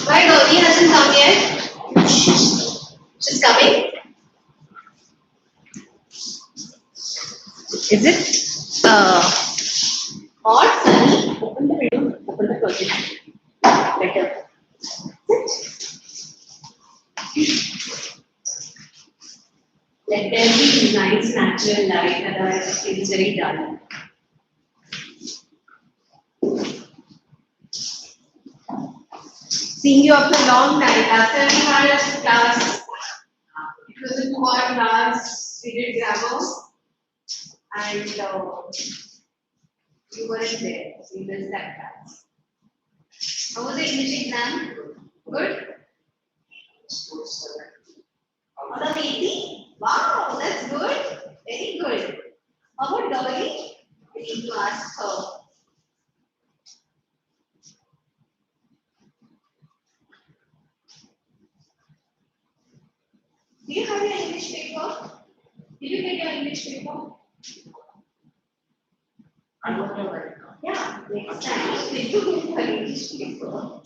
Why Gauri hasn't come yet? She's coming. Is it hot, sunny? Open the window, open the curtain. Better. Let there be nice natural light, otherwise it feels very dull. Seeing you after a long night. Last time we had a class. It was a 2-hour class. We did grammar, and you weren't there. So you missed that class. How was the English exam? Good. Out of 80? Wow, that's good. Very good. How about Gauri? We need to ask her. Do you have your English paper? Did you get your English paper? I don't know right now. Yeah, next time. Did you get your English paper?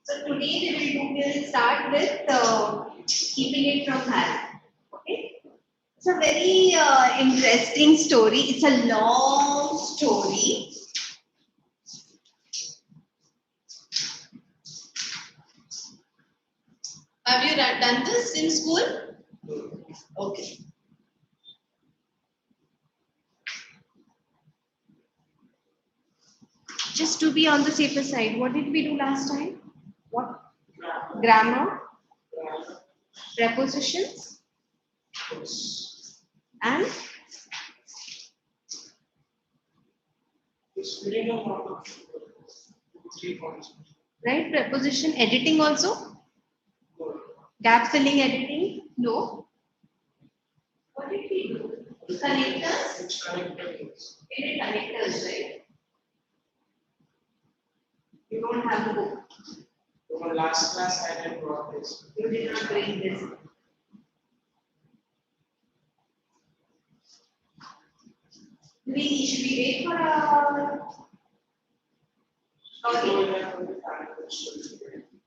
So today we will start with keeping it from hand. Okay? It's a very interesting story. It's a long story. Have you done this in school? Okay. Just to be on the safer side, what did we do last time? What? Grammar, prepositions, and right, preposition editing also. Gap filling editing? No. What did we do? Connectors? We did connectors, right? You don't have the book. For last class, I had brought this. You did not bring this. Should we wait for a...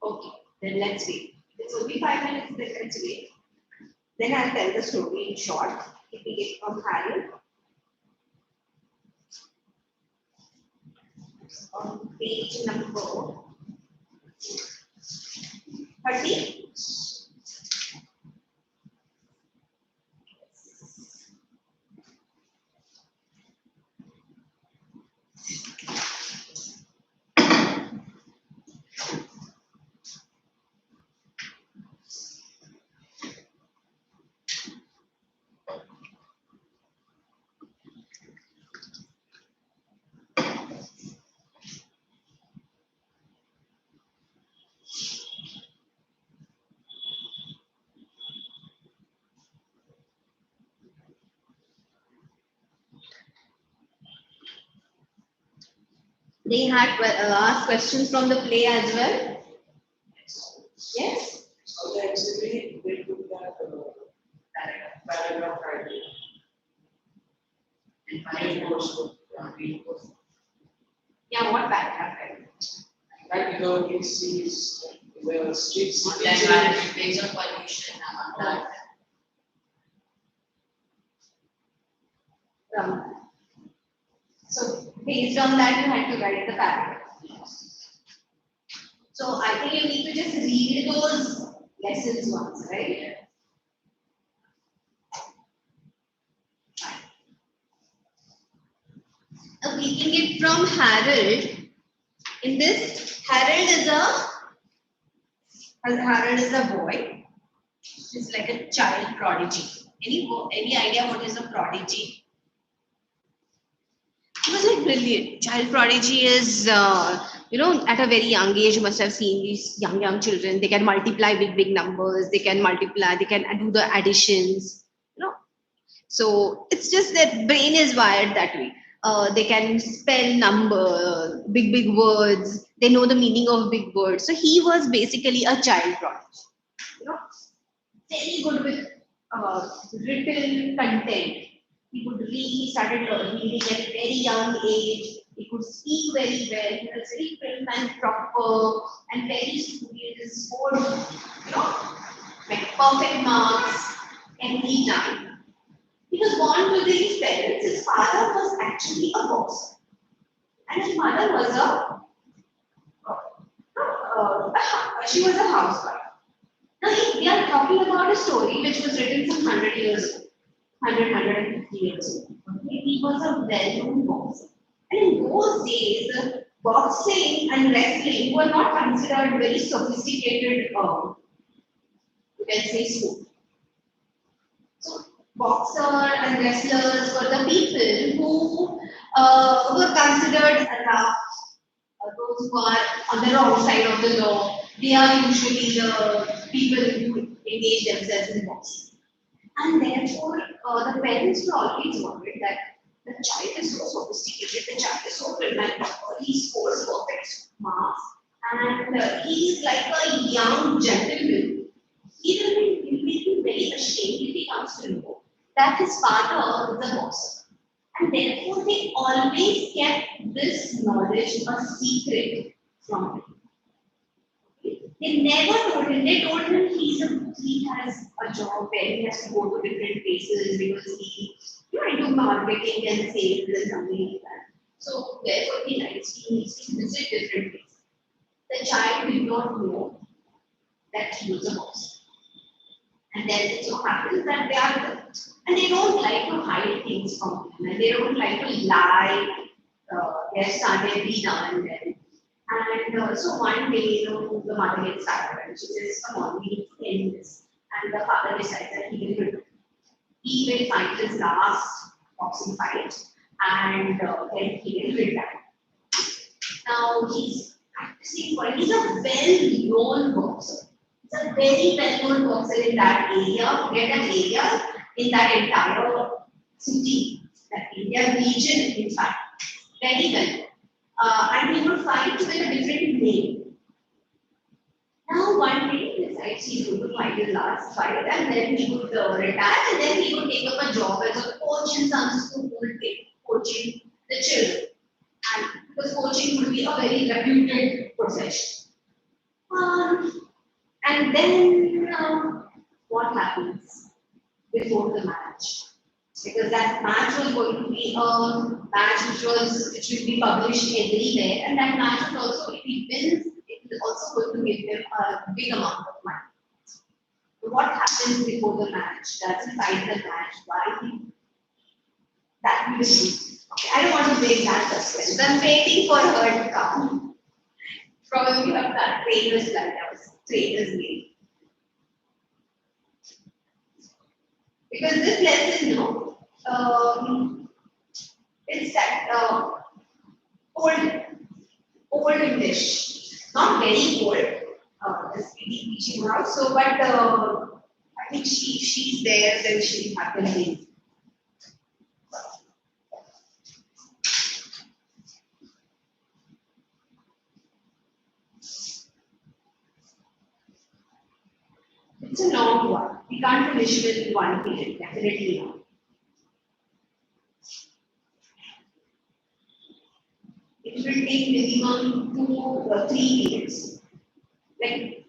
Okay, then let's wait. It's only 5 minutes, then let's wait. Then I'll tell the story in short, keeping it from Harry. On page number 30. They had asked questions from the play as well. Yes? So actually, they took that paragraph idea. Yeah, what paragraph? Like it sees the streets. Based on pollution. That. from. So based on that, you had to write the paragraph. So I think you need to just read those lessons once, right? Now taking it from Harold. In this, Harold is a boy. He's like a child prodigy. Any idea what is a prodigy? He was like brilliant. Child prodigy is, at a very young age, you must have seen these young children. They can multiply big numbers. They can multiply. They can do the additions. So it's just that brain is wired that way. They can spell number, big words. They know the meaning of big words. So he was basically a child prodigy. You know, very good with written content. He could read, he started reading at a very young age. He could speak very well. He was very prim and proper and very studious, scored, like perfect marks every time. He was born to these parents. His father was actually a boxer, and his mother was she was a housewife. Now, we are talking about a story which was written some 100 years ago, 150 years ago. Okay? He was a well-known boxer. And in those days, boxing and wrestling were not considered very sophisticated, you can say, sport. So, boxer and wrestlers were the people who were considered rough, those who are on the wrong side of the law. They are usually the people who engage themselves in boxing. And therefore, the parents were always worried that the child is so sophisticated, the child is so prim and proper, he scores perfect marks, and he is like a young gentleman. He will be very ashamed if he comes to know that his father is a boxer. And therefore, they always kept this knowledge a secret from him. They never told him. They told him he has a job where he has to go to different places because he into marketing and sales and something like that. So therefore he needs to visit different places. The child did not know that he was a boss. And then it so happens that and they don't like to hide things from him, and they don't like to lie their son every now and then. And so one day, the mother gets tired and she says, "Come on, we need to end this." And the father decides that he will fight his last boxing fight, and then he will retire. Now he's practicing for. He's a well-known boxer. He's a very well-known boxer in that area. Forget an area in that entire city, that India region, in fact, very well. And he would fight with a different name. Now one day he decides he's going to fight his last fight, and then he would retire, and then he would take up a job as a coach in some school, coaching the children. And because coaching would be a very reputed profession. And then what happens before the match? Because that match was going to be a match which will be published everywhere, and that match was also, if he wins, it is also going to give him a big amount of money. So what happens before the match? Does he fight the match? Why? That we will see. Okay, I don't want to break that suspense. I'm waiting for her to come. Probably have that trainer's blood, that was trainer's name. Because this lesson, it's that old English, not very old, this teaching house. So, but I think she's there, then she'll have the name. It's a long one. We can't finish it in one period, definitely not. It will take minimum 2 or 3 periods. Like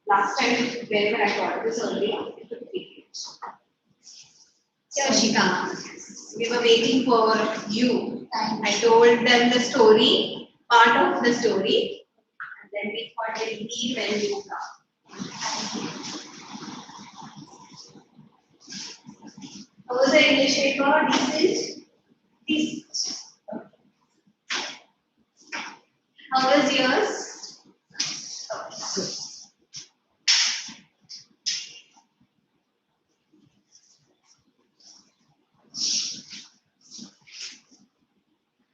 last time, whenever I taught this earlier, it took 3 periods. Shika. We were waiting for you. I told them the story, part of the story, and then we thought we'll leave when you come. How was the English paper? Decent? Decent. How was yours? Okay.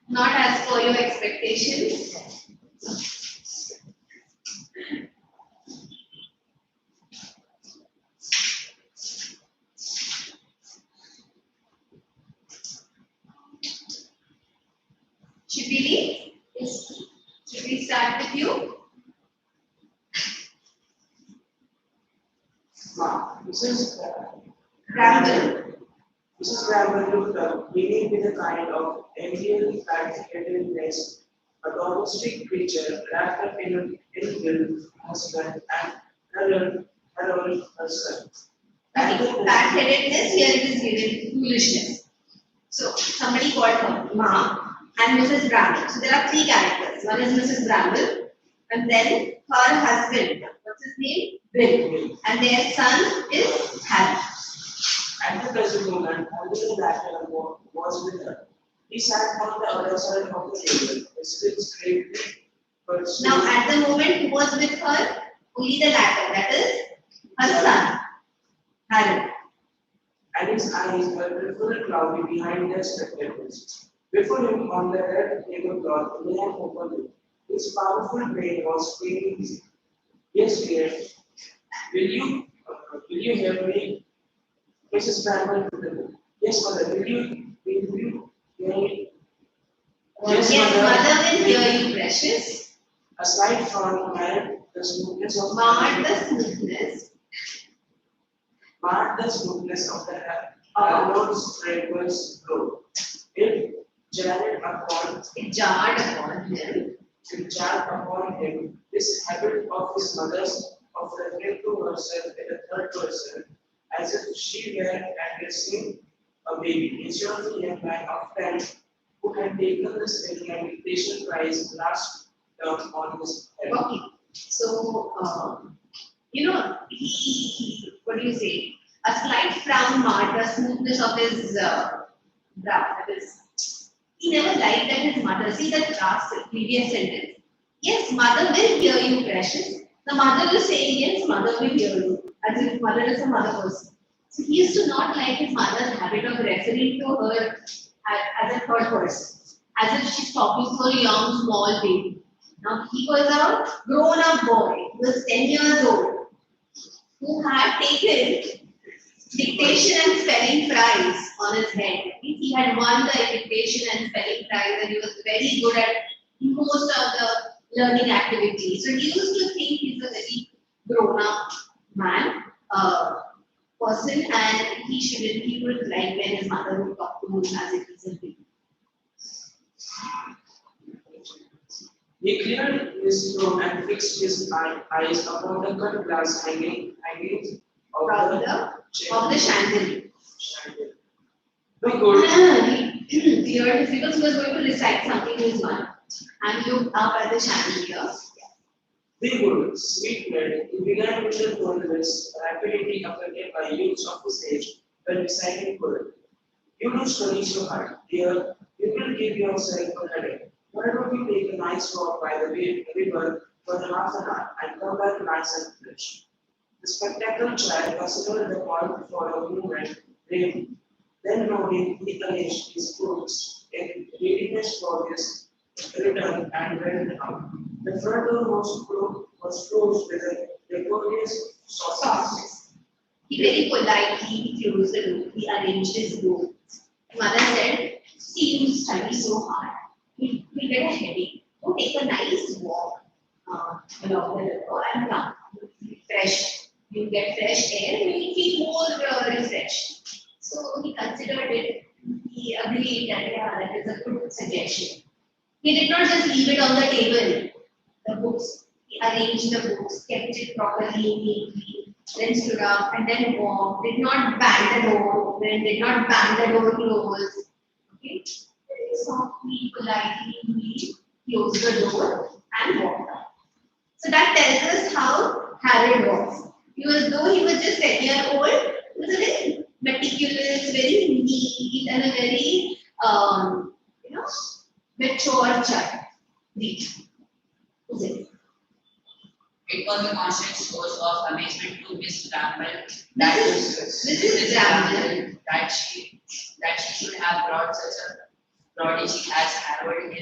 Not as per your expectations. Should we leave? Yes. Should we start with you? Mrs. Ramble. Mrs. Bramble looked up, beaming with a kind of enviable fancifulness, a domestic creature wrapped up in a ill-will husband and Harold herself. Fat-headedness, here it is given foolishness. So somebody called her Ma and Mrs. Bramble. So there are three characters. One is Mrs. Bramble, and then her husband. What's his name? Bill. And their son is Harry. At the present moment, only the latter was with her. He sat on the other side of the table, his lips gravely, but Now at the moment, who was with her? Only the latter. That is her son, Harry. and his eyes were full cloudy behind their spectacles. Before him, on the red tablecloth, lay an open book. His powerful brain was screaming busy. Yes, dear. Will you hear me? Mrs. Bramble to the book. Yes, mother. Will you hear me? Yes, mother will hear you, precious. Aside from the smoothness of marred the smoothness of the Lord's fragrance glow. It jarred upon him this habit of his mother's of referring to herself in the third person as if she were addressing a baby, instead of the young man of 10 who had taken the spelling and dictation prize last term on his head. Okay. So, what do you say? A slight frown marked the smoothness of his brow. That is, he never liked that his mother. See that last previous sentence. Yes, mother will hear you, precious. The mother is saying, yes, mother will hear you, as if mother is a mother person. So he used to not like his mother's habit of referring to her as a third person, as if she's talking to a young, small baby. Now, he was a grown-up boy, he was 10 years old, who had taken dictation and spelling prize on his head. He had won the dictation and spelling prize, and he was very good at most of the learning activities. So he used to think he's a very grown-up man, person, and he would like when his mother would talk to him as if he's a baby. He cleared his throat and fixed his eyes upon the cut glass hanging of the chandelier. Be good. He heard his because he was going to recite something to his mother, and he looked up at the chandelier. Be good, sweet bread. He began with the wondrous rapidity affected by youths of his age when reciting good. You do study so hard, dear. You will give yourself a headache. Why don't you take a nice walk by the river for half an hour and come back nice and fresh? The spectacled child considered the point for a moment, then nodding, he arranged his books in readiness for his return and went out. The front door was closed with a laborious softness. He very politely closed the door. He arranged his book. Mother said, "See, you study so hard. You get a headache. Go take a nice walk along the river and come. Fresh. You get fresh air and you feel more refreshed." So he considered it. He agreed that yeah, that is a good suggestion. He did not just leave it on the table. The books. He arranged the books, kept it properly, neatly, then stood up and then walked. Did not bang the door open. Did not bang the door closed. politely he closed the door and walked out. So that tells us how Harold was. Though he was just 10-year-old, he was a very meticulous, very neat, and a very you know mature child. Neat. Is it? It was a constant source of amazement to Miss Bramble Mrs. Bramble. that she should have brought such a prodigy as Harold.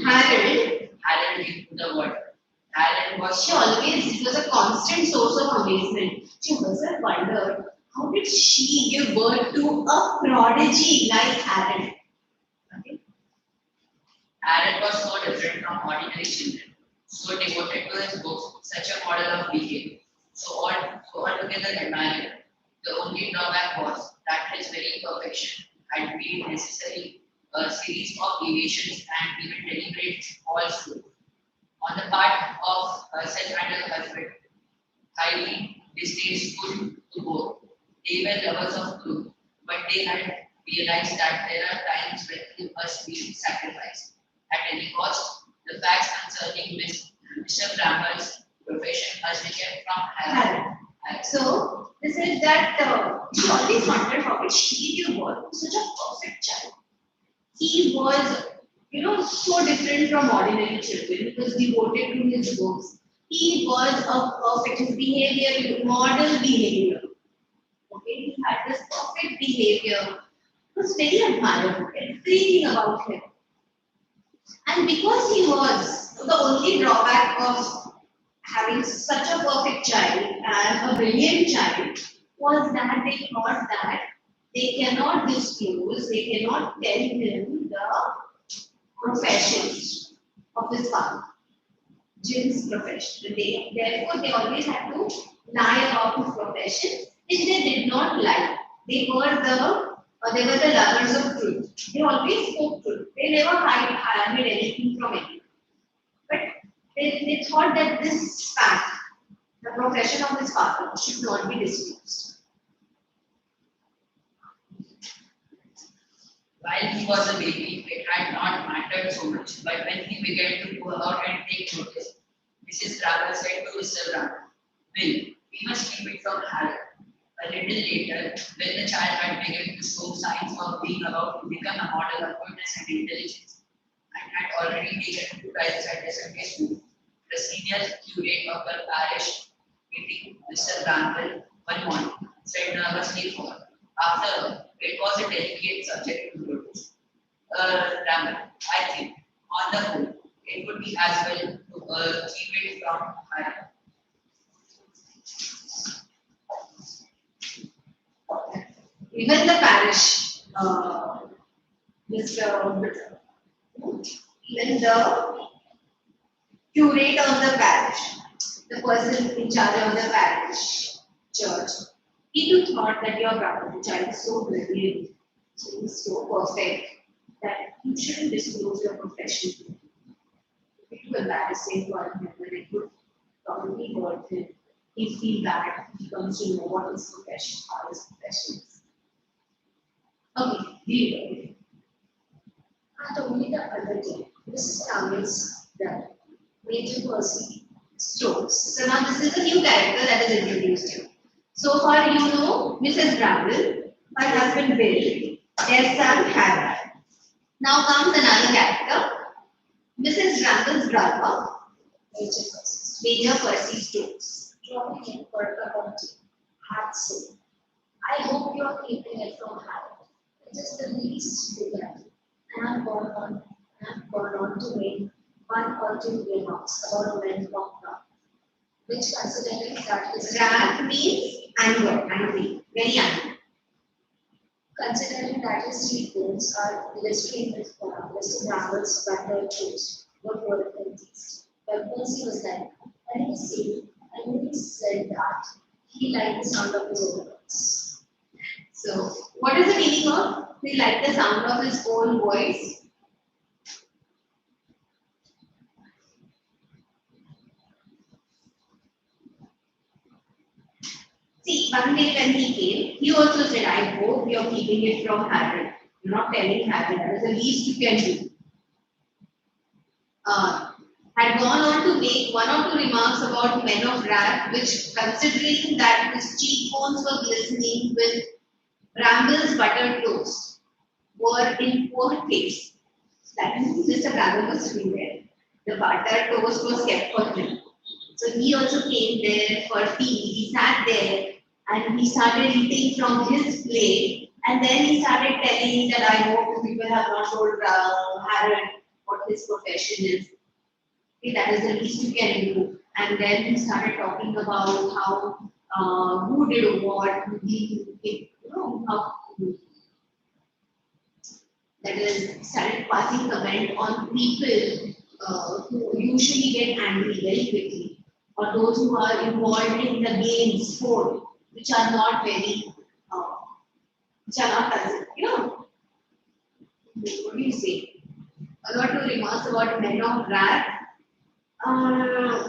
Harold into the world. Harold was It was a constant source of amazement. She herself wondered, how did she give birth to a prodigy like Harold? Okay. Harold was so different from ordinary children, so devoted to his books, such a model of behavior, so altogether admirable. The only drawback was that his very perfection had made necessary a series of deviations and even deliberate falsehoods on the part of herself and her husband, highly distasteful to both. They were lovers of truth, but they had realized that there are times when truth must be sacrificed. At any cost, the facts concerning Mr. Bramwell's profession must be kept from Harold. So this is that she always wondered how did she give birth to such a perfect child. He was, so different from ordinary children. He was devoted to his books. He was a perfect his behavior, model behavior. Okay, he had this perfect behavior. It was very admirable. Everything about him. And because he was the only drawback of having such a perfect child and a brilliant child was that they thought that they cannot disclose, they cannot tell him the profession of his father, Jim's profession. Therefore, they always had to lie about his profession, which they did not lie. They were the lovers of truth. They always spoke truth. They never hid anything from anyone. But they thought that this fact, the profession of his father, should not be disclosed. While he was a baby, it had not mattered so much, but when he began to go out and take notice, Mrs. Bramble said to Mr. Bramble, "Will, we must keep it from Harold." A little later, when the child had begun to show signs of being about to become a model of goodness and intelligence, and had already taken 2 times at the Sunday school, the senior curate of the parish, meeting Mr. Bramble one morning, said nervously for after all, it was a delicate subject to notice. Bramble, I think, on the whole, it would be as well to keep it from Harold. Even the parish, Mr. Even the curate of the parish, the person in charge of the parish church, he too thought that your brother, the child is so brilliant, so perfect, that you shouldn't disclose your profession. It would be embarrassing for him, and it would probably hurt him. He'd feel bad if he comes to know what his profession, how his profession is. Okay, read it. And only the other day, Mrs. Cummings, the Major Percy Stokes. So now this is a new character that is introduced here. So far you know Mrs. Bramble, her husband Bill, their son Harold. Now comes another character, Mrs. Bramble's brother, Major Percy Stokes. Drawing in for a cup of tea, had said, "I hope you are keeping it from Harold. It is the least bit, and I've gone on to make one or two remarks about men from Prague, which considering that his wrath means angry, very angry. Considering that his reports are illustrated with Mr. Bramble's butler toast were product and taste. But Percy was like, and he said that he liked the sound of his own voice. So, what is the meaning of he liked the sound of his own voice? See, one day when he came, he also said, "I hope you're keeping it from Harold. You're not telling Harold. That is the least you can do." uh, had gone on to make one or two remarks about men of wrath, which, considering that his cheekbones were glistening with Brambles buttered toast, were in poor taste. That is, Mr. Bramble was sitting there. The buttered toast was kept for him. So he also came there for tea. He sat there and he started eating from his plate. And then he started telling that I hope people have not told Harold what his profession is. Okay, that is the least you can do. And then he started talking about how who did what, how that is started passing comment on people who usually get angry very quickly, or those who are involved in the games, sport, which are not very, uh, which are not considered, what do you say? A lot of remarks about men of wrath. Uh,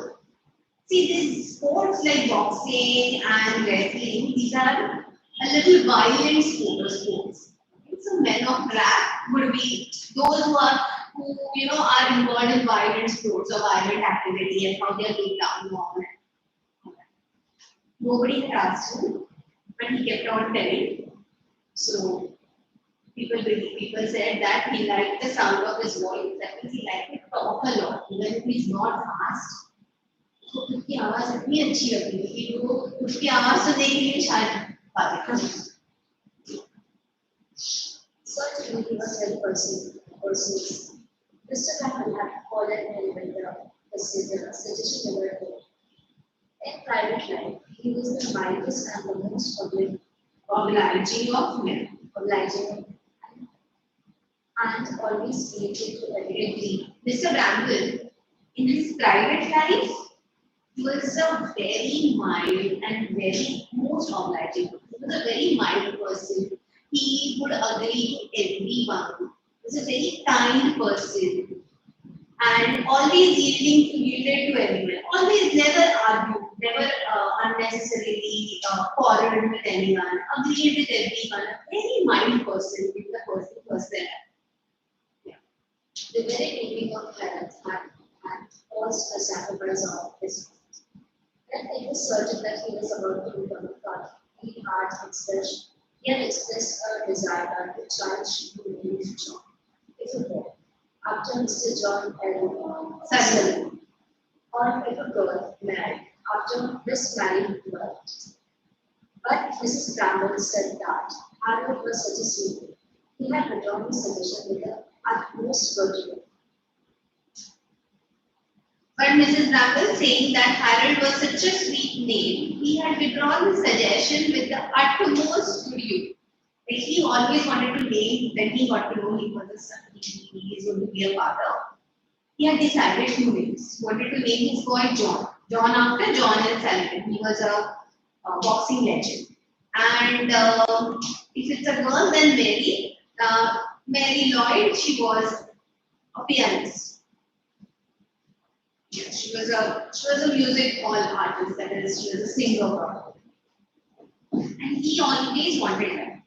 See, these sports like boxing and wrestling, these are a little violent sports. Okay, so men of wrath would be those who are involved in violent sports or violent activity and how they are being down on. Nobody had asked him, but he kept on telling. So people said that he liked the sound of his voice, that means he liked to talk a lot, even if he's not asked. तो उसकी आवाज इतनी अच्छी लगती है कि वो उसकी आवाज तो देख लिए शायद पाते थे. Certainly, he was very persuasive. Mr. Campbell had fallen in with the suggestion never did. In private life, he was the mildest and the most obliging and always creative to everything. Mr. Bramble, in his private life, he was a very mild and very most obliging. He was a very mild person. He would agree to everyone. He was a very kind person and always yielded to everyone. Always never argued, never unnecessarily quarreled with anyone, agreed with everyone. A very mild person with the person. The very beginning of Clarence had caused a sacrifice of his mind. When it was certain that he was about to become a god, he had expressed a desire that the child should be named John. If a boy, after Mr. John L. Sutherland, or if a girl married after this married girl. But Mrs. Bramble said that Harold was such a sweet. He had withdrawn his suggestion with the utmost virtue. But Mrs. Bramble saying that Harold was such a sweet name, he had withdrawn his suggestion with the utmost virtue. Like he always wanted to name, when he got to know he was a son, he is going to be a father. He had decided two names. He wanted to name his boy John. John after John L. Sullivan. He was a boxing legend. And if it's a girl, then Mary. Mary Lloyd, she was a pianist. Yeah, she was a music hall artist, that is, she was a singer. And he always wanted her.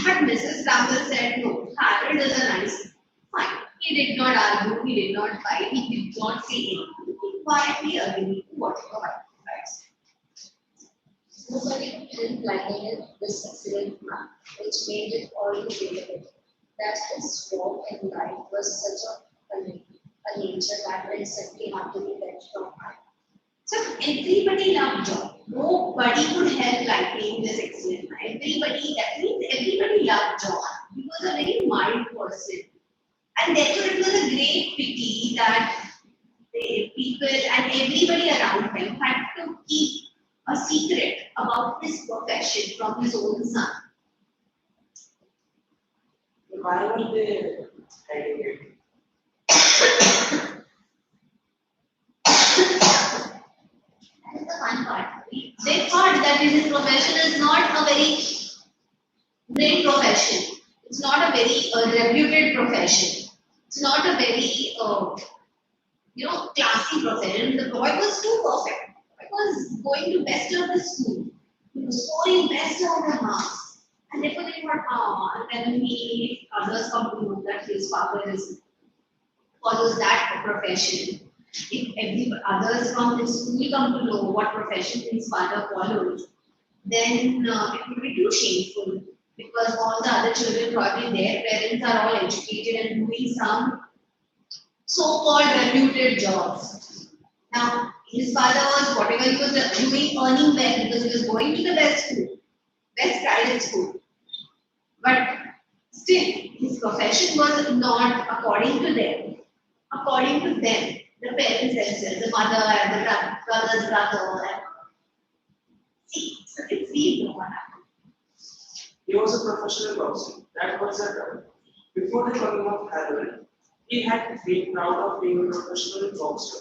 But Mrs. Bramble said no, Harold is a nice, fine. He did not argue, he did not fight, he did not say anything. He quietly agreed to whatever advice. Nobody didn't like this excellent man, which made it all the greater that his walk in life was such a nature that it simply had to be left from high. So everybody loved John. Nobody could help liking this excellent man. That means everybody loved John. He was a very mild person. And therefore it was a great pity that the people and everybody around him had to keep a secret about his profession from his own son. Why were they hiding it? That is the fun part. They thought that his profession is not a very great profession. It's not a very reputed profession. It's not a very classy profession. The boy was too perfect. He was going to best of the school. He was scoring best of the marks. And therefore they thought, and then others come to know that his father is follows that profession, if every others from the school come to know what profession his father follows, then it would be too shameful because all the other children, probably their parents are all educated and doing some so-called reputed jobs. Now, his father was whatever he was doing, earning well because he was going to the best school, best private school. But still, his profession was not according to them. According to them, the parents themselves, the mother and the brother's brother. And see, so it's see what happened. He was a professional boxer. That was a term. Before the coming of Harold, he had been proud of being a professional boxer.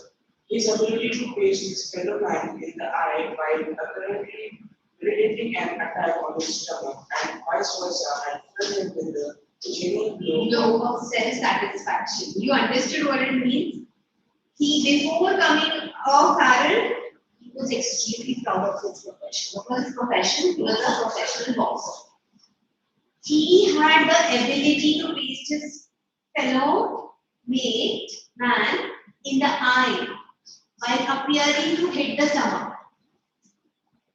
His ability to face his fellow man in the eye while apparently meditating an attack on his stomach and vice versa had filled him with a genuine blow. Low of self-satisfaction. You understood what it means? He, before coming of Harold, he was extremely proud of his profession. What was his profession? He was a professional boxer. He had the ability to reach his fellow mate man in the eye while appearing to hit the stomach.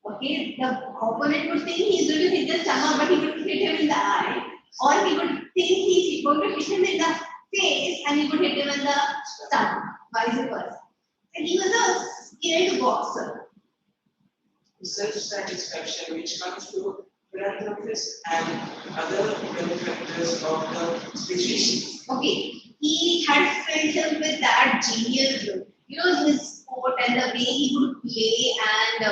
Okay, the opponent would think he's going to hit the stomach, but he would hit him in the eye, or he would think he's going to hit him in the face and he would hit him in the stomach, vice versa. And he was a skilled boxer. Self-satisfaction which comes to philanthropists and other benefactors of the species. Okay, he had filled him with that genius look. You know, his sport and the way he would play and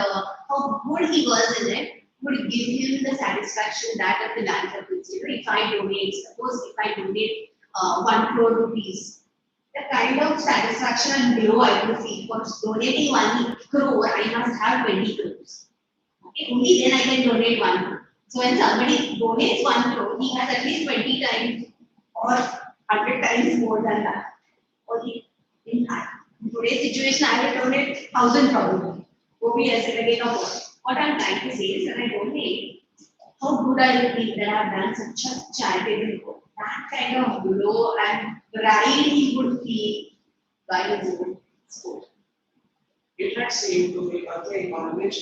how good he was in it would give him the satisfaction that a philanthropist. You know, if I donate, suppose if I donate 1 crore rupees, the kind of satisfaction and glow I would feel for donating 1 crore, I must have 20 crores. Okay, only then I can donate 1 crore. So when somebody donates 1 crore, he has at least 20 times or 100 times more than that. Or in today's situation, I will donate 1,000 probably. Go be as again or what. What I'm trying to say is when I donate, how good I will feel that I've done such a charitable work. That kind of glow and pride he would feel by his own sport. It had seemed to be a thing on which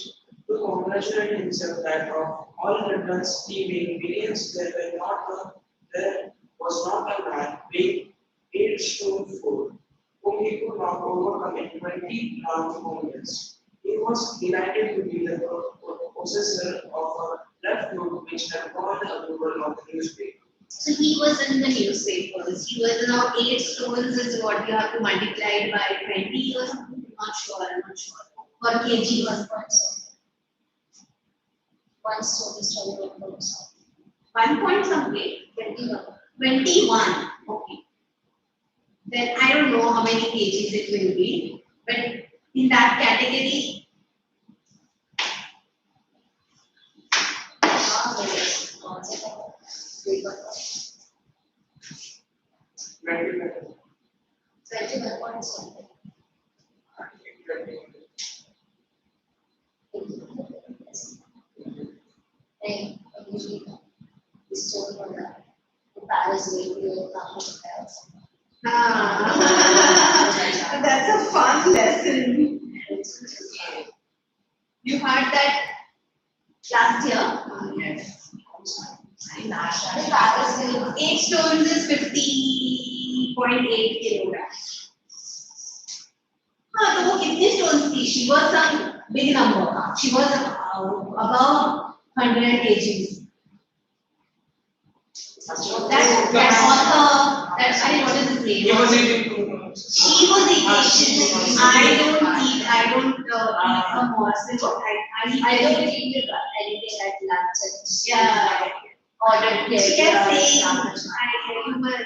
to congratulate himself that of all the drugs he made millions, there was not a man being 8 stone 4, whom he could not overcome in 20 long moments. He was delighted to be the possessor of a left hook which had won the approval of the newspaper. So he was in the newspapers. He was now 8 stones is what you have to multiply it by 20 or something. I'm not sure. Per kg. 1 stone is 21 pounds. 1 point something. 21. 21. Okay. Then I don't know how many kgs it will be, but in that category, Yes. 21 points. And usually we store for the Paris way to come to Paris. that's a fun lesson. You had that last year. Yes. The Paris way. 8 stones is 50.8 kilograms. हाँ तो वो कितने stones थी? She was some big number. She was above 100 kgs. That author, that I what is his name? He was eating too much. She was eating. I don't eat a morsel. I don't eat anything at lunch and Yeah. ordered She care. kept saying, I remember the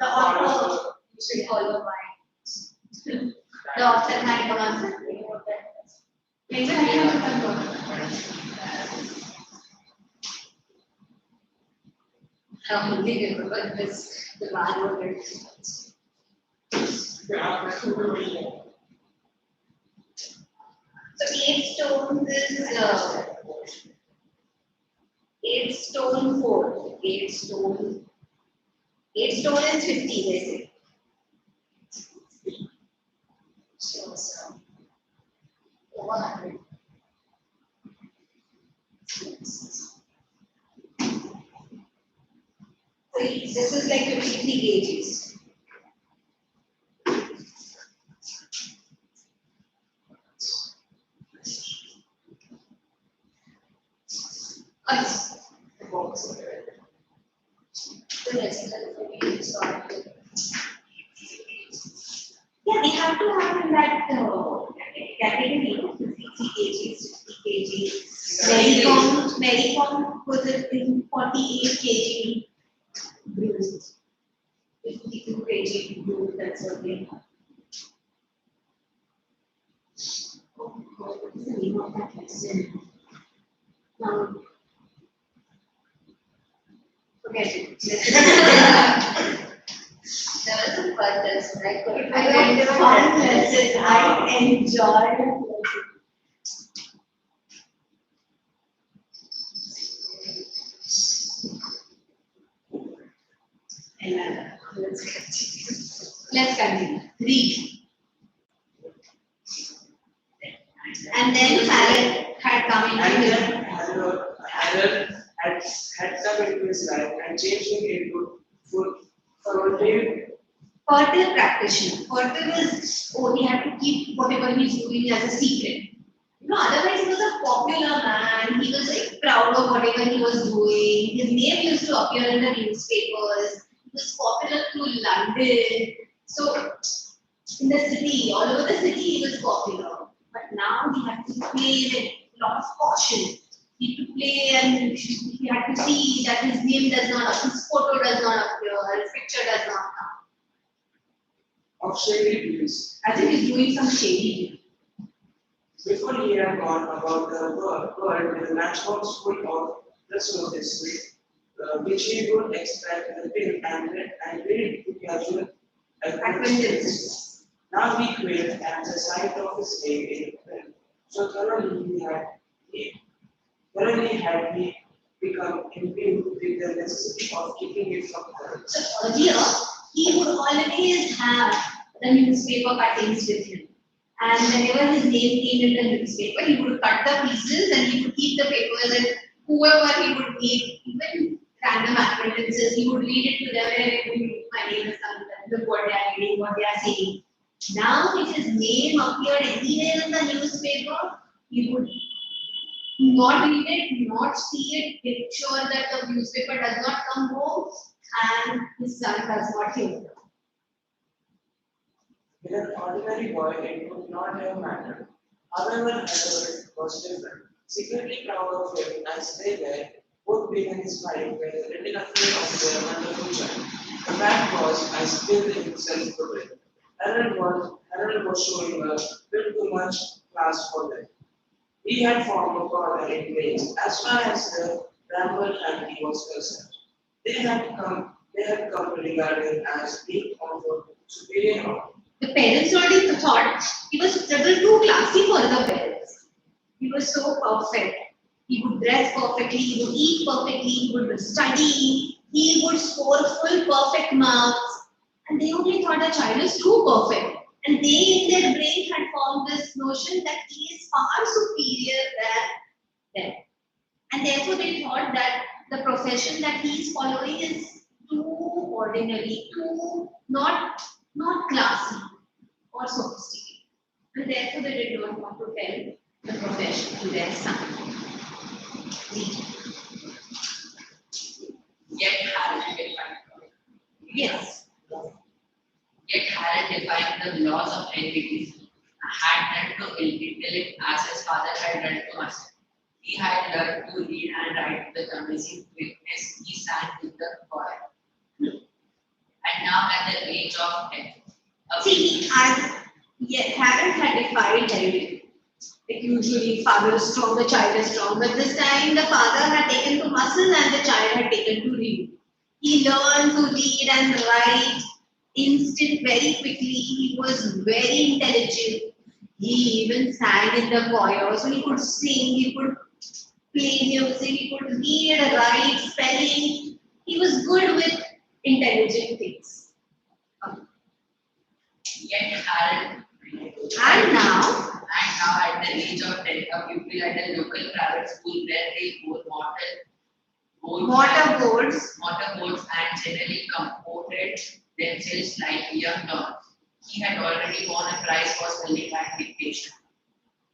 author. You should follow mine. The author had gone. Maybe I can't remember. I only remember this, the man ordered. So 8 stones is 8 stone 4. 8 stone. 8 stone is 50, they say. over 100. So this is like 53 kgs. The box. So let's start with Yeah, they have to have in that category, 53 kgs, 60 kgs. Mary Kom was in 48 kg bruised. 52 kg bruised, that's what they have. Oh God, what is the name of that lesson? Now, forget it. there was a fun lesson. I could It was a fun lesson. I enjoyed it. And let's continue. Read. And then Harriet had come into And his then Harold had come into his life and changed him into full fertile practitioner. Fertile is, oh, he had to keep whatever he's doing as a secret. Otherwise he was a popular man. He was like proud of whatever he was doing. His name used to appear in the newspapers. He was popular through London. So in the city, all over the city, he was popular. But now he had to play with a lot of caution. He had to play and he had to see that his name does not appear, his photo does not appear, his picture does not come. of shady deals. As if he's doing some shady deal. Before he had gone about the world with a matchbox full of personal history, which he would expect the pin and read to casual acquaintances. Now he quailed at the sight of his name in print. So thoroughly had he become imbued with the necessity of keeping it from her. So earlier, he would always have the newspaper cuttings with him. And whenever his name came in the newspaper, he would cut the pieces and he would keep the papers, and whoever he would meet, even random acquaintances, he would read it to them and my name is Santan, look what they are reading, what they are saying. Now, if his name appeared anywhere in the newspaper, he would not read it, not see it, make sure that the newspaper does not come home and his son does not hear it. With an ordinary boy, it would not have mattered. However, Edward was different. Secretly proud of him as they were, both big and his wife were little afraid of their wonderful child. The fact was, I spilled himself to it. Harold was showing a bit too much class for them. He had formed a corner in ways as far as the Bramble family was concerned. They had come to regard him as being of a superior order. The parents already thought he was a little too classy for the parents. He was so perfect. He would dress perfectly, he would eat perfectly, he would study, he would score full perfect marks. And they only thought the child is too perfect. And they in their brain had formed this notion that he is far superior than them. And therefore they thought that the profession that he is following is too ordinary, too not classy or sophisticated. And therefore they did not want to tell the profession to their son. Yet Harold defined Yes. Yet Harold defined the laws of entities and had learned to intellect as his father had learned to master. He had learned to read and write with amazing quickness. He sang with the choir. And now at the age of 10. See, Harold had defied heredity. Like usually, father is strong, the child is strong. But this time, the father had taken to muscle and the child had taken to read. He learned to read and write very quickly. He was very intelligent. He even sang in the choir, so he could sing, he could play music, he could read, write, spelling. He was good with intelligent things. Yet Harold And now, at the age of 10, a pupil at a local private school where they wore motorboards and generally comported themselves like young dogs. He had already won a prize for spelling and dictation.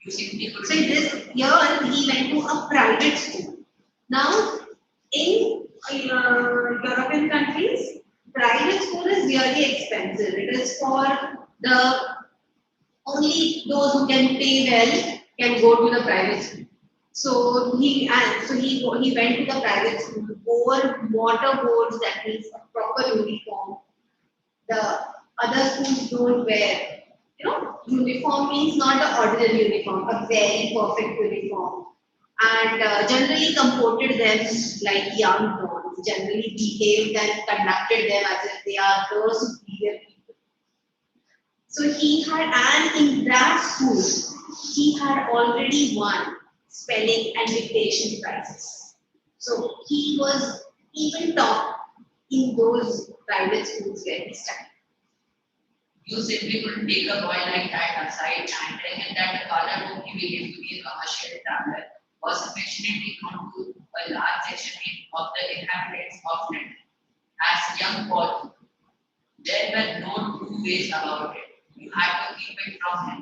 You simply could so this year he went to a private school. Now, in European countries, private school is really expensive. It is for the only those who can pay well can go to the private school. So he went to the private school, wore motorboards, that means a proper uniform. The other schools don't wear. Uniform means not the ordinary uniform, a very perfect uniform. And generally comported them like young dons, generally behaved and conducted them as if they are the superior people. So he had, and in that school, he had already won spelling and dictation prizes. So he was even top in those private schools where he studied. You simply couldn't take a boy like that aside and tell him that the father whom he believed to be a commercial traveler was affectionately known to a large section of the inhabitants of London. As young Paul, there were no two ways about it. You had to keep it from him.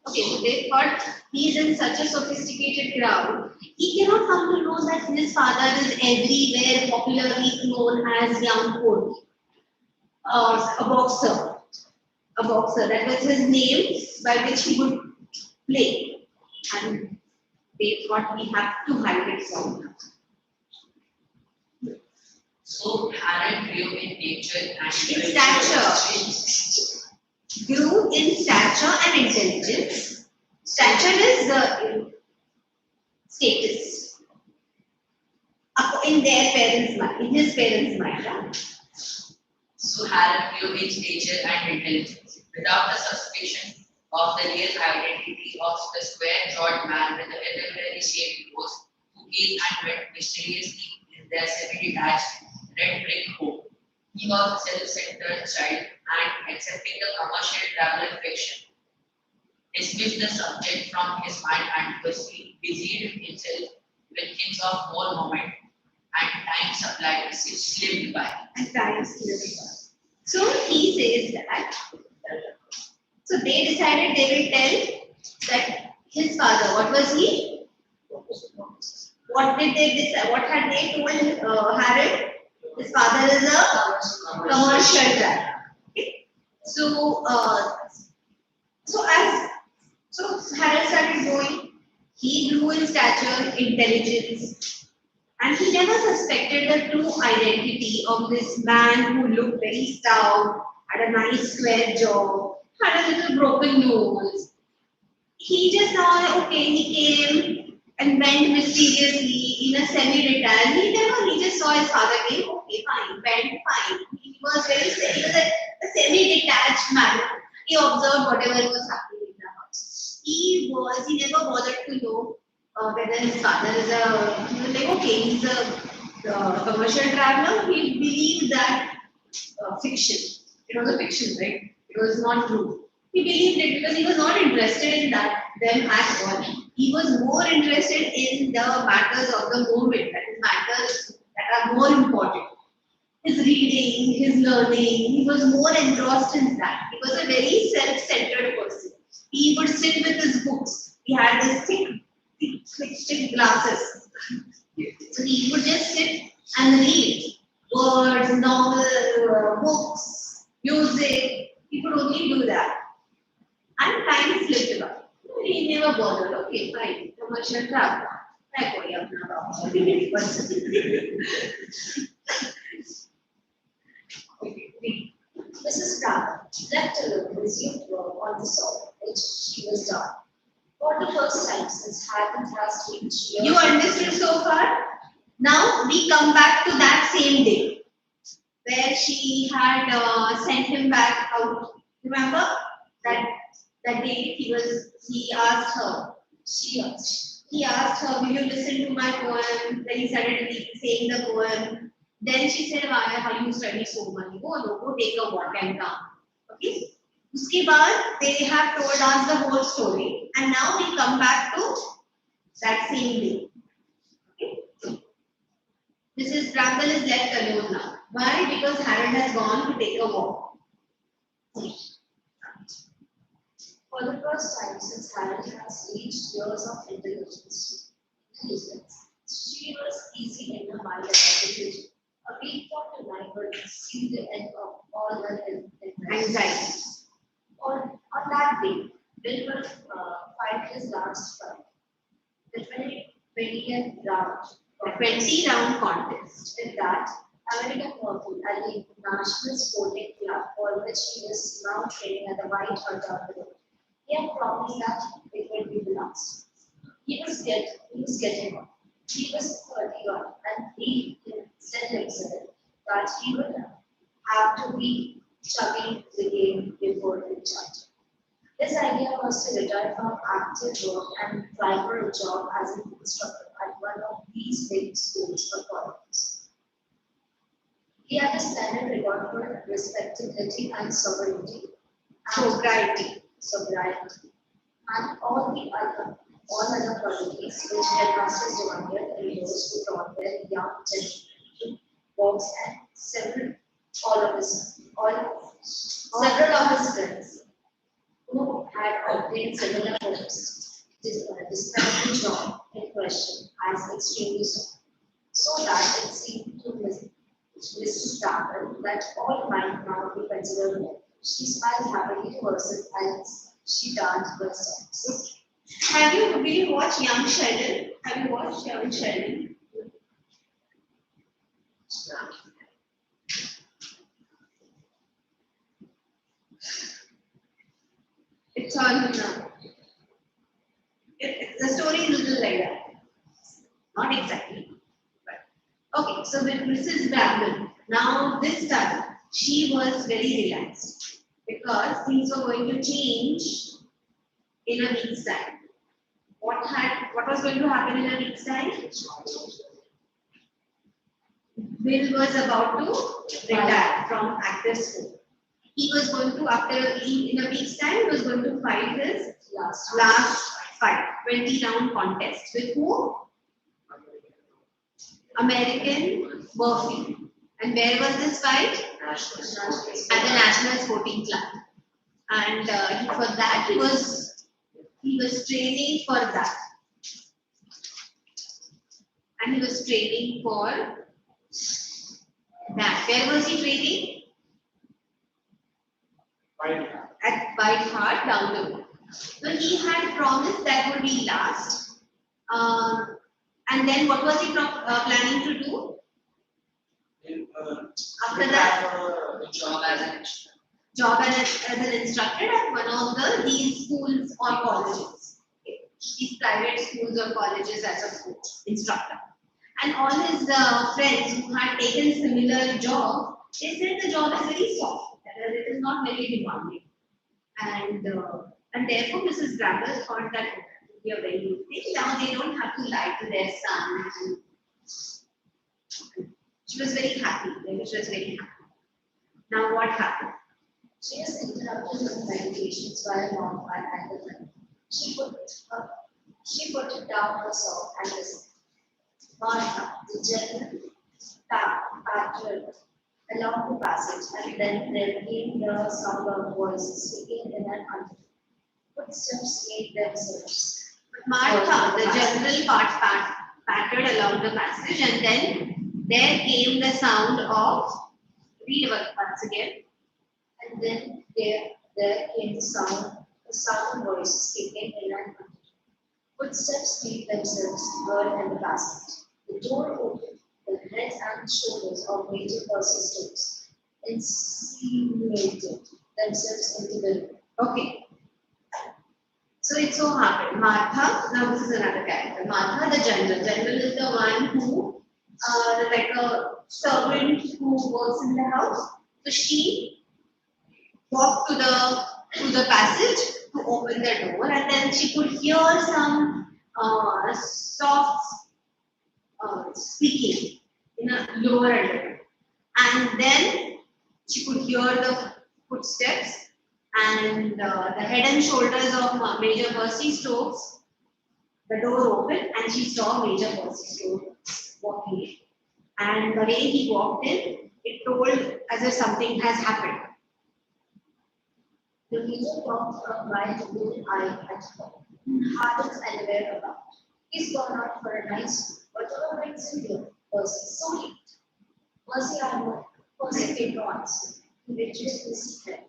Okay, so they thought he is in such a sophisticated crowd, he cannot come to know that his father is everywhere popularly known as young Paul, a boxer. A boxer. That was his name by which he would play. And they thought we have to hide it from him. So Harold grew in nature and In stature. Grew in stature and intelligence. Stature is the status. In their parents' mind, in his parents' mind. Right? So Harold grew in stature and intelligence, without the suspicion of the real identity of the square-jawed man with the irregularly shaped nose, who came and went mysteriously in their semi-detached red brick home. He was a self-centered child and, accepting the commercial traveler fiction, dismissed the subject from his mind and busied himself with things of more moment and time supplied slipped by. And time slipped by. So he says that. So they decided they will tell that his father, what was he? What did they decide? What had they told Harold? His father is a commercial driver. Okay. So, Harold started going. He grew in stature, intelligence, and he never suspected the true identity of this man who looked very stout, had a nice square jaw, had a little broken nose. He just saw, okay, he came and went mysteriously in a semi-retired. He just saw his father came, okay, fine, went fine. He was a semi-detached man. He observed whatever was happening in the house. He never bothered to know whether his father is he was like, okay, he's a commercial traveler. He believed that fiction. It was a fiction, right? It was not true. He believed it because he was not interested in them at all. He was more interested in the matters of the moment, that is matters that are more important. His reading, his learning, he was more engrossed in that. He was a very self-centered person. He would sit with his books. He had this thick glasses. So he would just sit and read words, novels, books, music. He could only do that. And time slipped by. He never bothered. Okay, fine. Commercial travel. मैं कोई अपना doctor भी नहीं बन सकती. Mrs. Brown, left alone, resumed work on the soil, which she was done. For the first time since Hammond has reached years. You understood so far? Now we come back to that same day where she had sent him back out. Remember that day he asked her. He asked her, will you listen to my poem? Then he started saying the poem. Then she said, why have you studied so much? Go take a walk and come. Okay? उसके बाद they have told us the whole story, and now we come back to that same day. Okay? Mrs. Bramble is left alone now. Why? Because Harold has gone to take a walk. For the first time since Harold has reached years of intelligence, she was easy in her mind about the future. A week from tonight would see the end of all her Anxiety. On that day, Bill will fight his last fight. The 20th round. The 20 round contest. In that, American Murphy at the National Sporting Club, for which he is now training at the White Hart Hospital. He had promised that it would be the last. He was getting on. He was 31 and he said himself that he would have to be chugging the game before the judge. His idea was to retire from active work and apply for a job as an instructor at one of these big schools or colleges. He had a standard regard for respectability and sovereignty, sobriety, and all other qualities which headmasters demanded in those who taught their young children books and several of his friends who had obtained similar posts described the job in question as extremely so that it seemed to Mrs. Darwin that all might now be considered well. She smiled happily to herself as she danced her steps. Will you watch Young Sheldon? Have you watched Young Sheldon? It's on. The story is a little like that. Not exactly. But okay, so with Mrs. Bramble, now this time she was very relaxed because things were going to change in a week's time. What was going to happen in a week's time? Bill was about to retire from active school. He was going to, in a week's time, he was going to fight his last fight, 20 round contest. With who? American Murphy. And where was this fight? At the National Sporting Club. And for that, he was training for that. And he was training for that. Where was he training? At White Hart down the road. So he had promised that would be last. And then what was he planning to do? After that, job as an instructor. Job as an instructor at one of these schools or colleges. Okay. These private schools or colleges as a instructor. And all his friends who had taken similar jobs, they said the job is very soft, that it is not very demanding. And therefore Mrs. Bramble thought that it would be a very good thing. Now they don't have to lie to their son. She was very happy. Now what happened? She was interrupted in meditations by a long at the time. She put it down herself and listened. Martha, the general pattered along the passage, and then there came the sound of voices speaking in an undertone. Footsteps made themselves. Martha, the general pattered along the passage, and then there came the sound of. Read once again. And then there came the sound of voices speaking in an undertone. Footsteps made themselves heard in the passage. The door opened. The heads and shoulders of Major Percy's insinuated themselves into the room. Okay. So it so happened, Martha, now this is another character. Martha, the general. General is the one who, like a servant who works in the house. So she walked to the passage to open the door, and then she could hear some soft speaking in a lower level. And then she could hear the footsteps and the head and shoulders of Major Percy Stokes. The door opened and she saw Major Percy Stokes walking in. And the way he walked in, it told as if something has happened. The major walked from my blue eye at her, hardens anywhere about. He's gone out for a nice whatever brings him here. Percy, so late. Percy, I know. Percy paid no answer. He retrieved his head.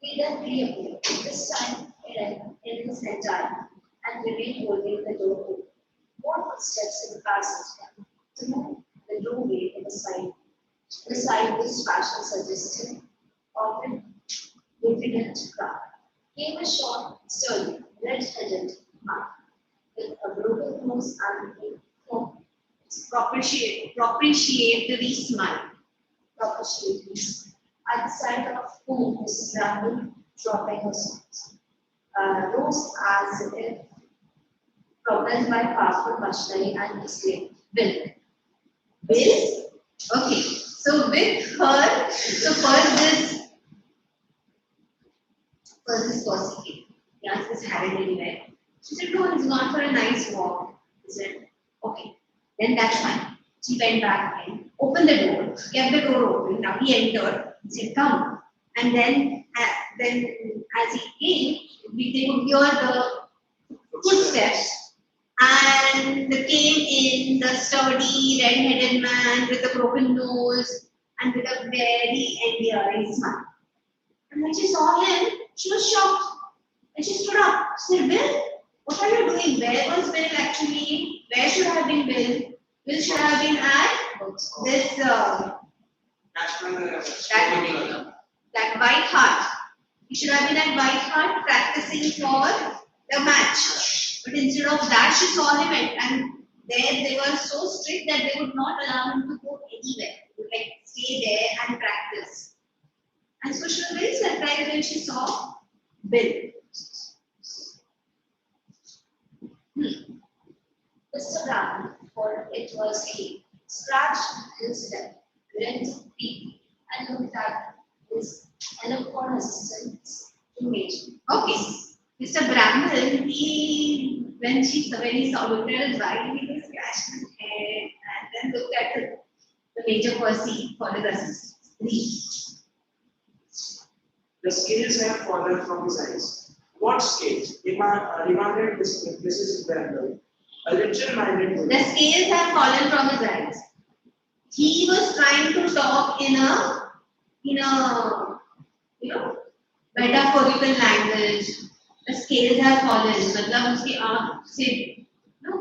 He then reappeared, this time in his entire, and remained holding the door open. More footsteps in the passage, to move the doorway in the side. The side this fashion suggested, often impudent crowd. Came a short, sturdy, red-headed man with a broken nose and a Propitiatory smile. proper shapes. At the sight of whom Mrs. Bramble, dropping her songs, rose as if propelled by powerful machinery and exclaimed, Bill. Bill? Okay. So with her, so first this Percy came. He asked this Harry anywhere. She said, no, he's gone for a nice walk. He said, okay, then that's fine. She went back in, opened the door, kept the door open. Now he entered, said, come. And then as he came, they could hear the footsteps and came in the sturdy red-headed man with a broken nose and with a very endearing smile. And when she saw him, she was shocked. And she stood up. She said, Bill, what are you doing? Where was Bill actually? Where should have been Bill? Bill should have been at this that White Hart. He should have been at White Hart practicing for the match. But instead of that, she saw him and there they were so strict that they would not allow him to go anywhere. He would like stay there and practice. And so she was very surprised when she saw Bill. Mr. Brown, for it was he, scratched his head, grinned deeply, and looked at his eloquent assistant to Major. Okay. Mr. Bramble, when he saw looked at his wife, he just scratched his head and then looked at the Major Percy for his assistant. The scales have fallen from his eyes. What scales? Demanded Mrs. Bramble. A little minded woman. The scales have fallen from his eyes. He was trying to talk in a metaphorical language. The scales have fallen. मतलब उसकी आँख से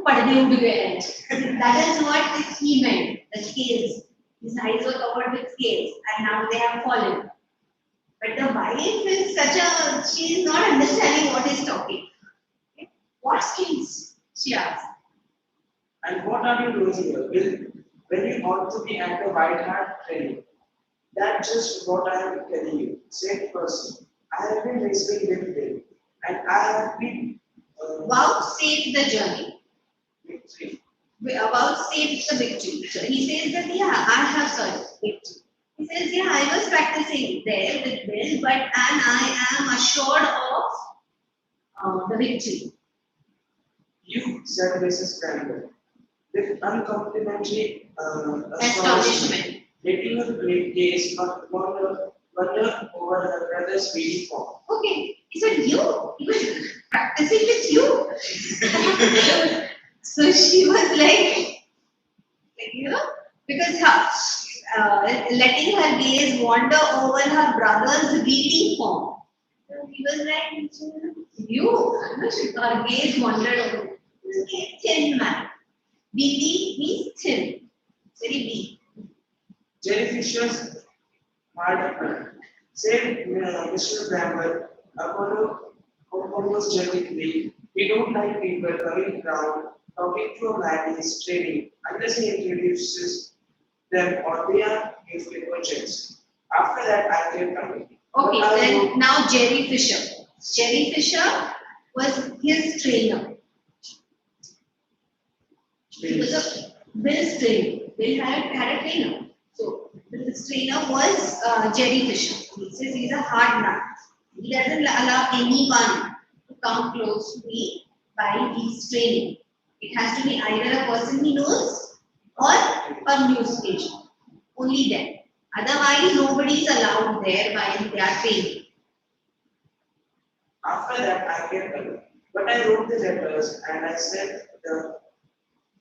पर्दे उड़ गए हैं. That is what he meant. The scales. His eyes were covered with scales, and now they have fallen. But the wife is she is not understanding what he's talking. What scales? She asked. And what are you doing here, Bill? When you ought to be at the White Hart training. That's just what I am telling you, said Percy. I have been wrestling with Bill, and I have been Vouchsafe the journey. victory. Vouchsafe the victory. So he says that I have served victory. He says, I was practicing there with Bill, and I am assured of the victory. You, said Mrs. Campbell, with uncomplimentary Astonishment. letting her gaze wonder over her brother's reading form. Okay. He said, he was practicing with you. So she was like because letting her gaze wander over her brother's reading form. So he was like, her gaze wandered over. Okay, thin man. BB means thin. Very weak. Jellyfishers hard said Mr. Bramble, almost gently, we don't like people coming around talking to a man he's training unless he introduces them or they are his projects. After that, I can come. Okay, then now Jerry Fisher. Jerry Fisher was his trainer. He was a Bill's trainer. Bill had a trainer. So his trainer was Jerry Fisher. He says he's a hard man. He doesn't allow anyone to come close to me while he's training. It has to be either a person he knows or a news station. Only then. Otherwise, nobody is allowed there while they are training. After that, I came alone. But I wrote the letters and I said the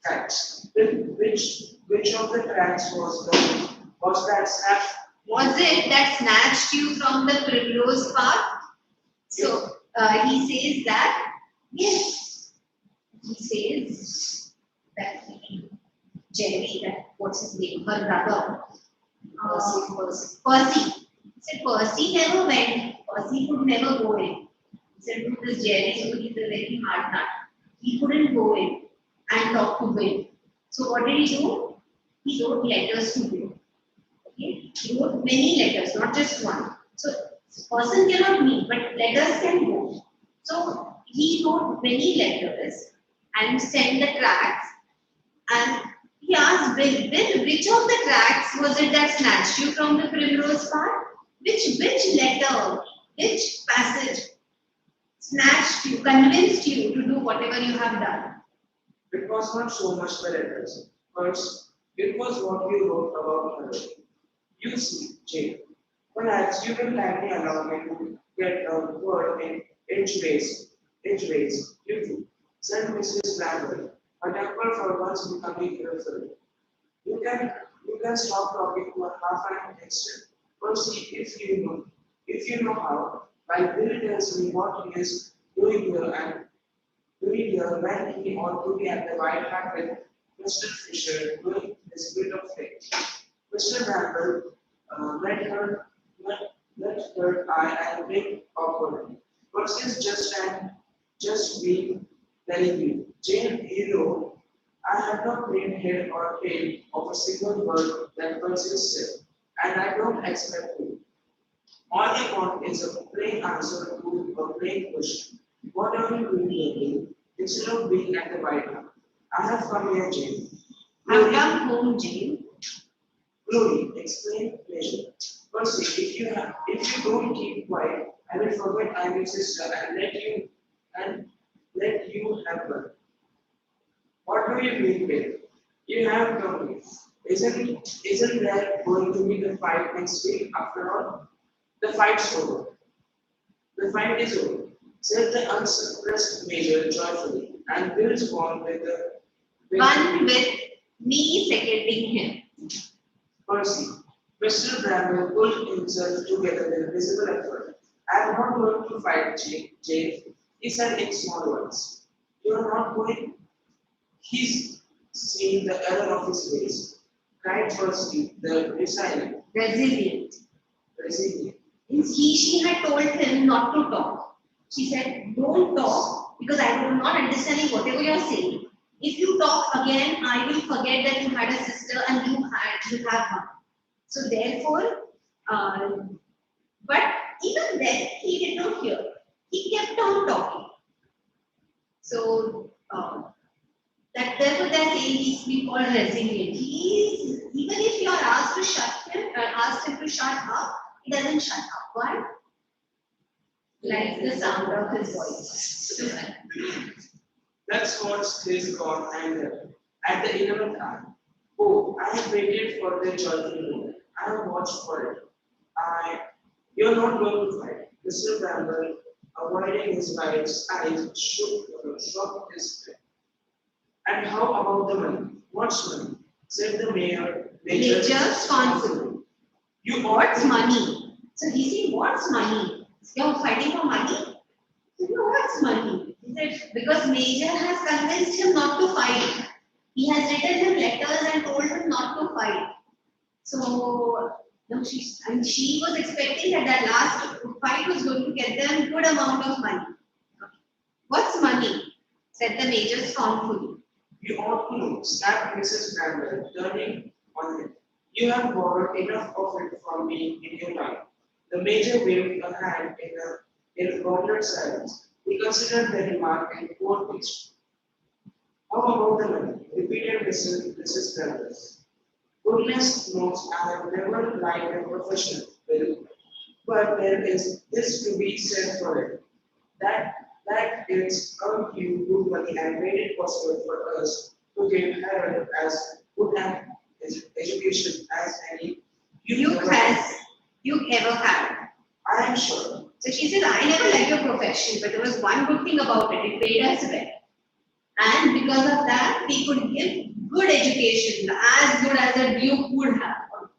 tracks. Which of the tracks was that snap? Was it that snatched you from the primrose path? So he says that, yes, he says that Jerry, that what's his name, her brother, Percy. He said Percy never went. Percy could never go in. He said, "Look, this Jerry is a very hard nut. He couldn't go in and talk to Bill. So what did he do? He wrote letters to Bill. Okay? He wrote many letters, not just one. So person cannot meet, but letters can go. So he wrote many letters and sent the tracks. And he asked Bill, which of the tracks was it that snatched you from the primrose path? Which letter, which passage snatched you, convinced you to do whatever you have done? It was not so much the letters. First, it was what you wrote about her. You see, Jane, perhaps you will kindly allow me to get a word in edgeways. Edgeways, you do, said Mrs. Bramble, a temper for once becoming irreverent. You can stop talking to a half-an extent. Percy, if you know how, while Bill tells me what he is doing here and doing here when he ought to be at the White Hat with Mr. Fisher doing his bit of thing. Mr. Bramble let her eye and blink awkwardly. Percy's just being very weak. Jane, you know, I have not made head or tail of a single word that Percy said, and I don't expect to. All I want is a plain answer to a plain question. What are you doing lately? Instead of being at the White House, I have come here, Jane. I've come home, Jane. Glory, explain pleasure. Percy, if you don't keep quiet, I will forget I'm your sister and let you have her. What do you mean, Bill? You have told me. Isn't there going to be the fight next week after all? The fight's over. The fight is over, said the unsuppressed major joyfully, and Bill's gone One with me seconding him. Percy. Mr. Bramble pulled himself together with visible effort. I am not going to fight, Jane, he said in small words. You are not going? He's seen the error of his ways. Cried Percy, the Resilient. resilient. She had told him not to talk. She said, don't talk because I am not understanding whatever you are saying. If you talk again, I will forget that you had a sister and you have one. So therefore, but even then he did not hear. He kept on talking. So that therefore they're saying he's being called resilient. Even if you are asked to shut him, asked him to shut up, he doesn't shut up. Why? Like the sound of his voice. That's what's his God anger. At the 11th hour. Oh, I have waited for the joyful moment. I have watched for it. You're not going to fight. Mr. Bramble, avoiding his wife's eyes, shook his head. And how about the money? What's money? Said the major scornfully. You What's money? So he said, what's money? You're fighting for money? He said, no, what's money? He said, because Major has convinced him not to fight. He has written him letters and told him not to fight. So no, she was expecting that last fight was going to get them good amount of money. What's money? Said the Major scornfully. You ought to know, snapped Mrs. Bramble, turning on him. You have borrowed enough of it from me in your time. The major waved a hand in a bounded silence. He considered the remark in poor taste. How about the money? Repeated Mrs. Bramble. Goodness knows I have never liked a professional, Bill. But but there is this to be said for it. That it's earned you good money and made it possible for us to get Harold as good an education as any You ever has you ever had. I am sure. So she says, I never liked your profession, but there was one good thing about it. It paid us well. And because of that, we could give good education, as good as a duke would have, or,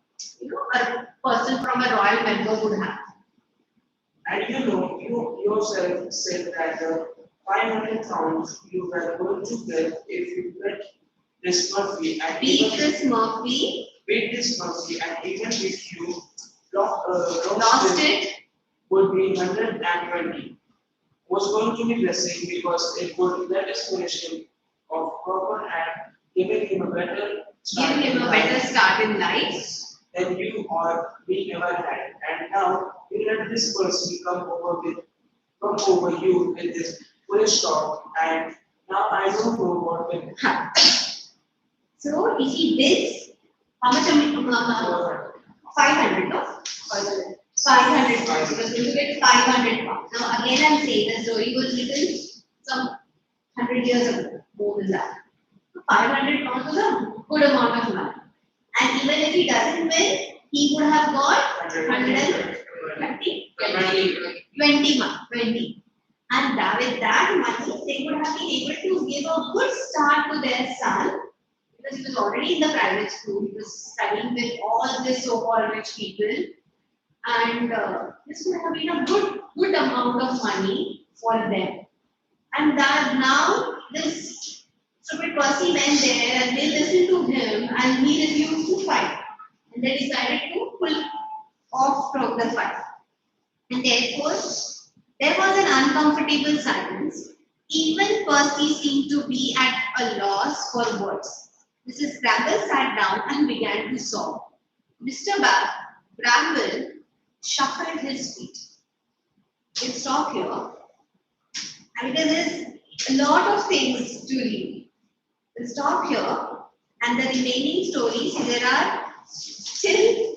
a person from a royal member would have. And you yourself said that the 500 pounds you were going to get if you this Murphy and Beat this Murphy, beat this Murphy and even if you lost it, would be 120. Was going to be blessing because it would let us finish him of proper and giving him a better give him a better start in life. than you or we ever had. And now you let this person come over you with this foolish talk and now I don't know what will happen. So if he bids, how much? 500, no? 500 pounds. He was going to get 500 pounds. Now again I'm saying the story was written some 100 years ago, more than that. 500 pounds was a good amount of money. And even if he doesn't win, he would have got 120, 20. And with that money, they would have been able to give a good start to their son because he was already in the private school. He was studying with all the so-called rich people. And this would have been a good amount of money for them. And that now this stupid Percy went there and they listened to him and he refused to fight. And they decided to pull off from the fight. And therefore, there was an uncomfortable silence. Even Percy seemed to be at a loss for words. Mrs. Bramble sat down and began to sob. Mr. Bramble shuffled his feet. We'll stop here. And because there's a lot of things to read. We'll stop here. And the remaining stories, there are still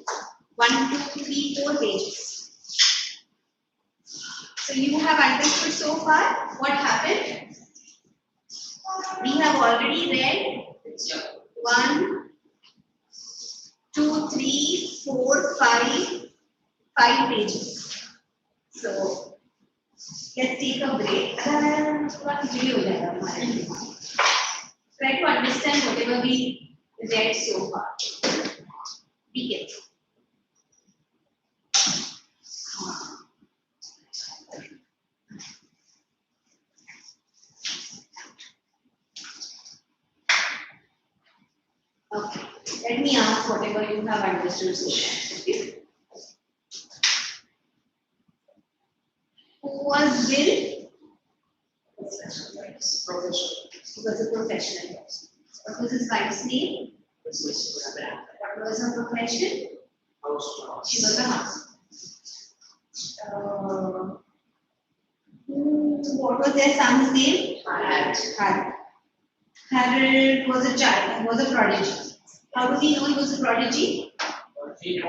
1, 2, 3, 4 pages. So you have understood so far what happened? We have already read 1, 2, 3, 4, 5 pages. So let's take a break. Try to understand whatever we read so far. Begin. Okay, let me ask whatever you have understood so far. Okay. Who was Bill? Professional. He was a professional person. What was his wife's name? What was her profession? She was a house. What was their son's name? Harold. Harold was a child, he was a prodigy. How do we know he was a prodigy? He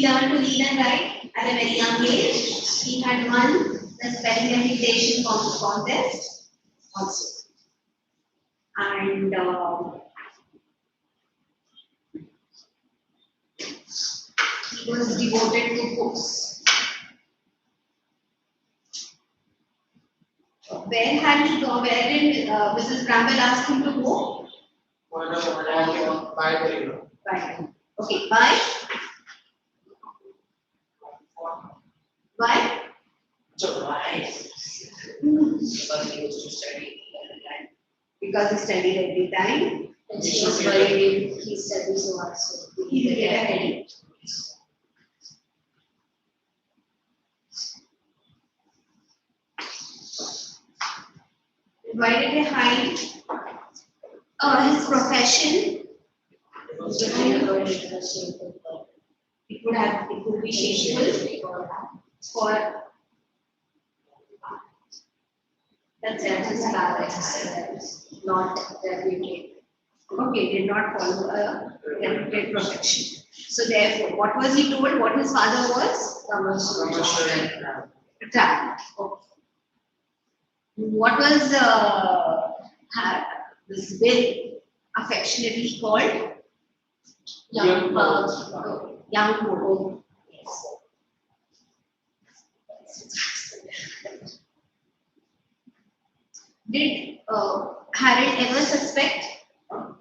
learned to read and write at a very young age. He had won the spelling and dictation contest also. And he was devoted to books. Where had he gone? Where did Mrs. Bramble ask him to go? Bye. Okay, bye. Why? Because he studied every time. And she was worried he studied so much. So He will get a headache. Why did they hide his profession? It could be shameful for that's his parents, not reputed. okay, did not follow a reputed profession. So therefore, what was he told? What his father was? Commercial. Traveler. Okay. What was this bill affectionately called? Young Pope. Young Pope. Yes. Did Harold ever suspect?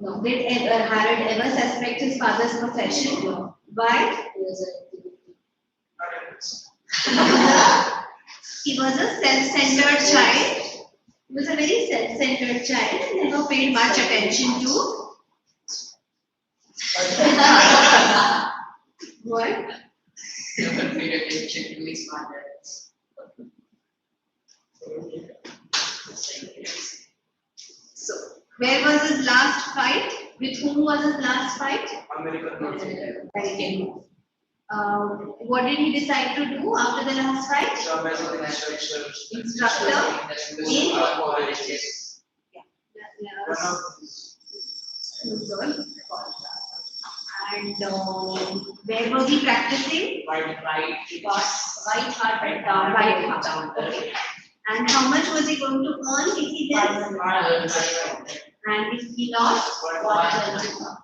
No. Did Harold ever suspect his father's profession? No. Why? He was a self-centered child. He was a very self-centered child and never paid much attention to what? Never paid attention to his father. So, where was his last fight? With whom was his last fight? American. American. What did he decide to do after the last fight? Job as an instructor. Instructor in colleges. One of and where was he practicing? White White Hart. Okay. And how much was he going to earn if he did? And if he lost? 100.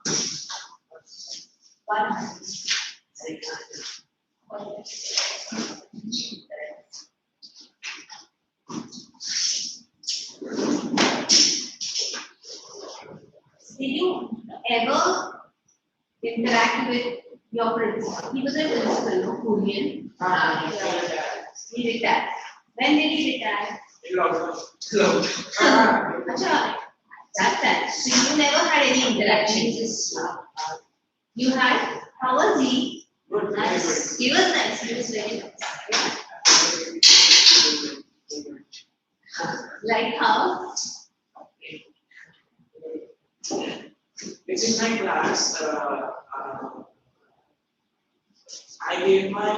Did you ever interact with your principal? He was a principal, no? Korean. He retired. When did he retire? Acha, that time. So you never had any interactions. You had? How was he? Nice. He was nice. He was very nice. Like how? It's in my class. I gave my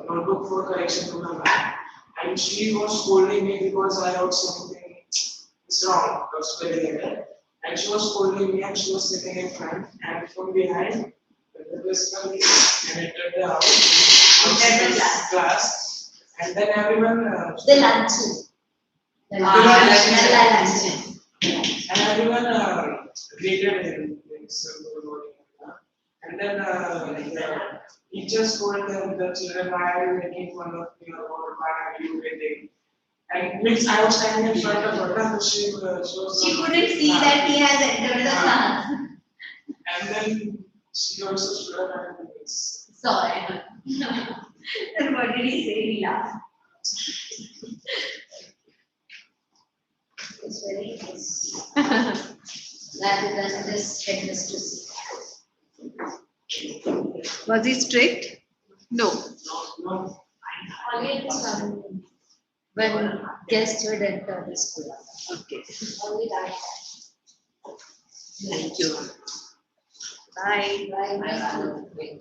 notebook for correction to my ma'am, and she was scolding me because I wrote something wrong of spelling it. And she was scolding me, and she was sitting in front, and from behind, the principal entered the house, Entered the class, and then everyone. The luncheon. And everyone greeted him. And then the teacher told the children, why are you making fun of me or why are you waiting? And means I was standing in front of her, so she couldn't see that he has entered the class. And then she also stood up and Sorry. Then what did he say? He laughed. It's very nice. Rather than this headmistress. Was he strict? No. no. Only when guests would enter the school. Okay. Only that. Thank you. Bye. Bye.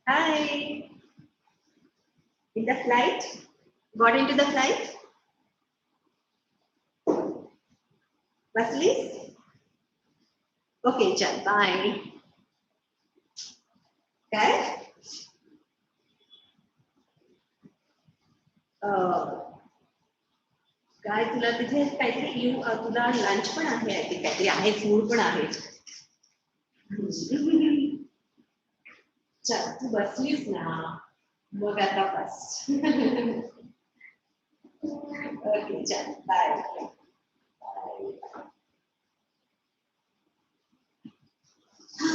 Hi. In the flight? Got into the flight? Vasily? Okay, chal, bye. Okay? काय तुला तिथे काहीतरी तुला lunch पण आहे I think काहीतरी आहे food पण आहे चल तू बसलीस ना मग आता बस ओके चल बाय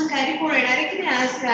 काय रे कोण येणार आहे की नाही आज का